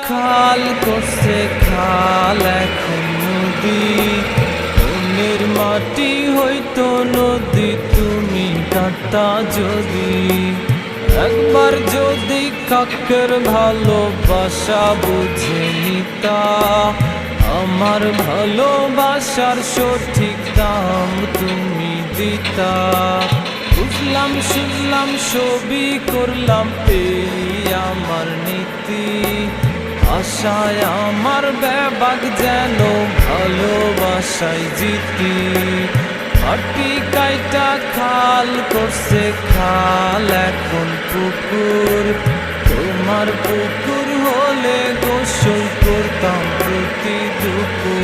খাল করছে খাল এখন নদী, মনের মাটি হইতো নদী তুমি কাঁদতা যদি। একবার যদি কাকের ভালোবাসা বুঝে নিতা, আমার ভালোবাসার সঠিক দাম তুমি দিতা। বুঝলাম শুনলাম সবই করলাম এই আমার নীতি, আশায় আমার বেবাক যেন ভালোবাসায় জিতি। মাটি কাইটা খাল করছে খাল এখন পুকুর, তোমার পুকুর হলে গোসল করতাম প্রতি দুপুর।